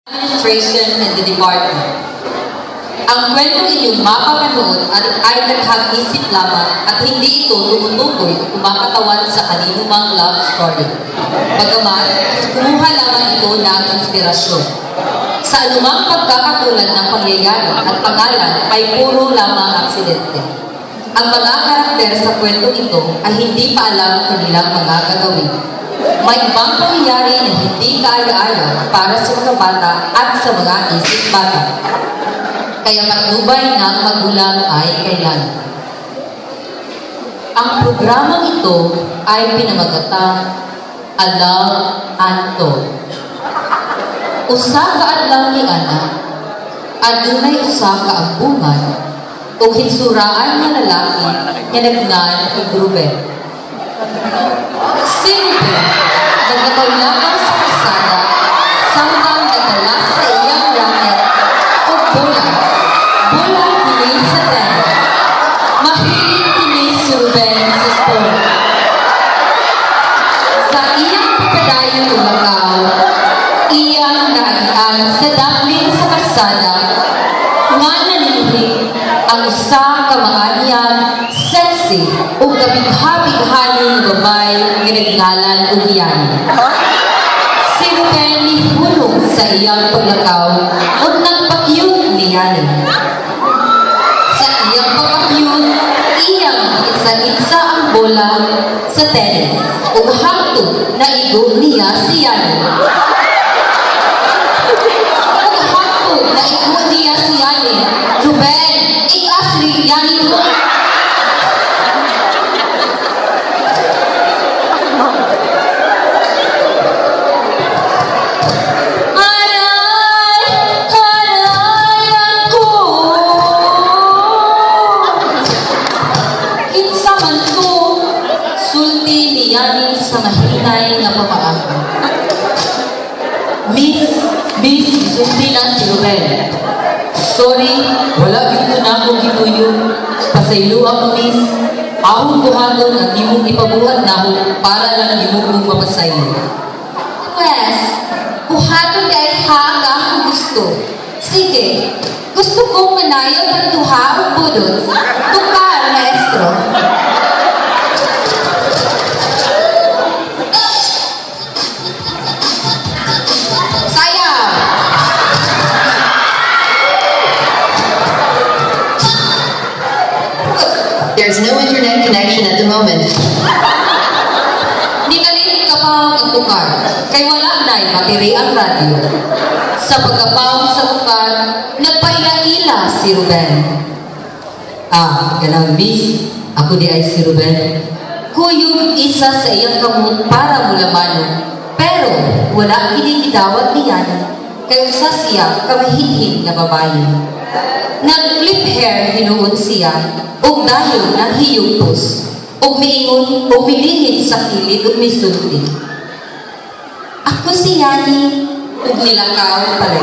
Administration and the Department. Ang kwentong inyong mapapanood ay naghag-isip lamang at hindi ito tumutukoy o kumakatawan sa kaninumang love story. Bagaman, kumuha lamang ito ng inspirasyon. Sa anumang pagkakatulad ng pangyayari at pangalan ay puro lamang aksidente. Ang mga karakter sa kwentong ito ay hindi pa alam kanilang mga gagawin. May ibang pangyayari na hindi kaaya-aya para sa mga bata at sa mga isip bata. Kaya matnubay ng magulang ay kailan. Ang programang ito ay pinamagatang Alaw Anto. Usa ka adlaw ni Ana, adunay usa ka ambuman o hinsuraan nga lalaki nga nagnan og Ruben. Simple, nagkakaulakaw sa kasada samtang nagdala sa iyang racket o bola. Bola kini sa tennis. Mahilig kini si Ruben sa sport. Sa iyang pagkadayon ulakaw, iyang naagian sa daplin sa kalsada nga nanilihi ang usa ka maanyang sexy o kabigha-bighaning babay nga nagngalan og Yanni. Si Ruben nihulog sa iyang paglakaw o nagpakyut ni Yanni. Sa iyang pagpakyut, iyang itsa-itsa ang bola sa tennis o hangtod na igong niya si Yanni. Naigo niya si Yanni. Ruben, ik-asli Yanni to. Haray ako. Kinsa man to, sulti ni Yanni sa mahinay nga pamaaka. Miss, sulti na si Ruben. Sorry, wala gito na akong gituyo. Pasaylo ako, miss. Akong buhaton ang imong ipabuhat na ako para lang imong mapasaylo. Pwes, buhaton kahit hanga akong gusto. Sige, gusto kong manayaw ng tuha o budot. Tukar, maestro. There's no internet connection at the moment. Ninalit ka pa ang tukar, kay wala na'y bateri ang radyo. Sa pagkapawang sa tukar, nagpaila-ila si Ruben. Ganang miss, ako di ay si Ruben. Kuyog isa sa iyang kamot para mulamano, pero wala kinikidawat ni Yanni, kay usa siya kamahinhin na babae. Nag-flip hair hinuon siya, o dayon ng hiyutos, o miingon, o milingit sa kilid, o misulti. Ako si Yanni, o nilakaw pala.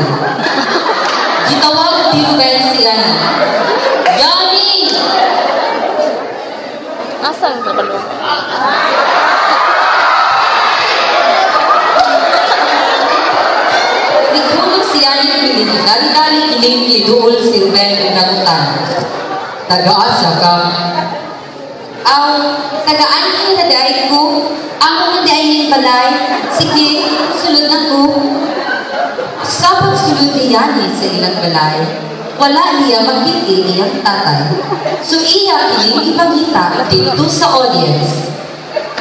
Gitawag ni Ruben si Yanni. Yanni! Asan ka pala? Naghunog si Yanni ng kilid, dali-dali kiling liduol si Ruben ng nagutan. Taga-asa ka. Tagaan ko na dahil ko. Ako na dahil yung balay. Sige, sulod na ko. Sa pagsulod ni Yanni sa ilang balay, wala niya magkiti niyang tatay. So iya piling ipagita dito sa audience.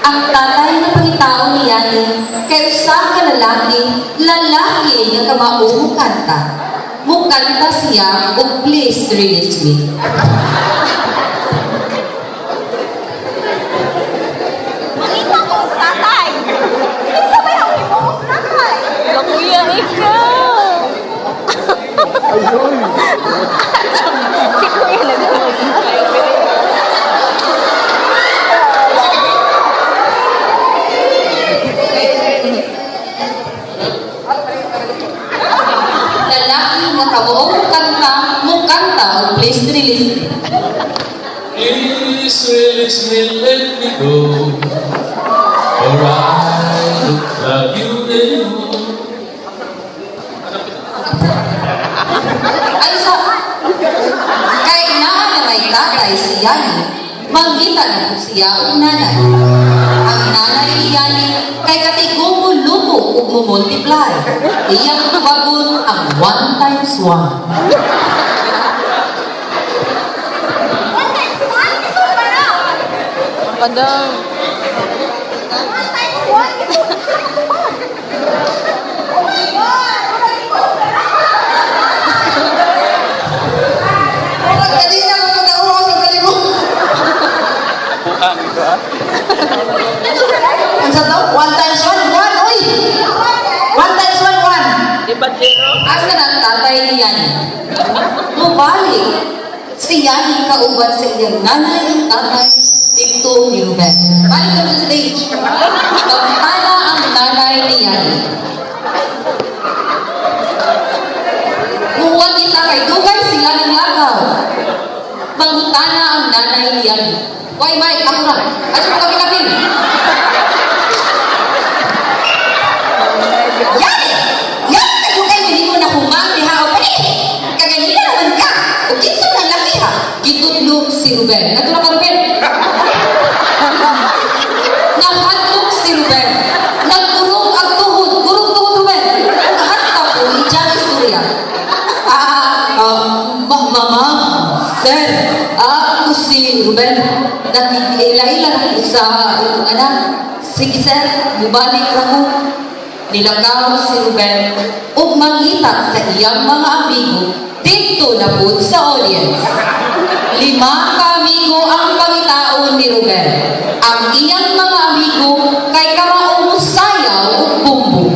Ang tatay na pangitao ni Yanni, kay usa ka lalaki nga kamaong kanta. Mukanta siya o please release me. Makita ko tatay! Isa ba yung imong tatay? Nakuya ikaw! Ayun! Si Kuya nag-uwi. Lalaki nga kabuong kanta, mukanta o please release me. Please release me, let me go, or I look like you anymore. naa na may tatay si Yani, mangita na po siya ang nanay. Ang nanay ni Yani kay katigong lumo ug multiply. Iyang tubagon ang 1 times 1. Padang. Kanina ko nag-uwa sa kalimo. Ang sa to? 1 times 1, 1, uy! 1 times 1, 1. Di ba zero? Asa na ang tatay ni Yani? Mubalik. Si Yani kauban sa iyang nanay, tatay, dito ni Ruben. Balik ka sa stage. Pagtala ang nanay ni Yani. Muwag kita kay Dugay sila ng lagaw. Mangutana ang nanay ni Yani. Why, Mike, ako na. Ano ko kapilapil? Yani! Yani na Dugay, hindi mo na humang diha o pali. Kaganina naman ka. O kinsa ng laki ha. Gitutlog si Ruben. Nato na ka, Ruben? Nahatlog si Ruben. Nagkurong ang tuhod. Kurong tuhod, Ruben. Nahasta po, ijang istorya. Mama, sir, ako si Ruben. Nakikila-ila ko sa anak. Sige, sir, bubalik ako. Nilakaw si Ruben ug mangita sa iyang mga amigo dito na po sa audience. 5 ka-amigo ang pangitaon ni Ruben. Ang iyang mga amigo kay kamaong sayaw ug bumbong.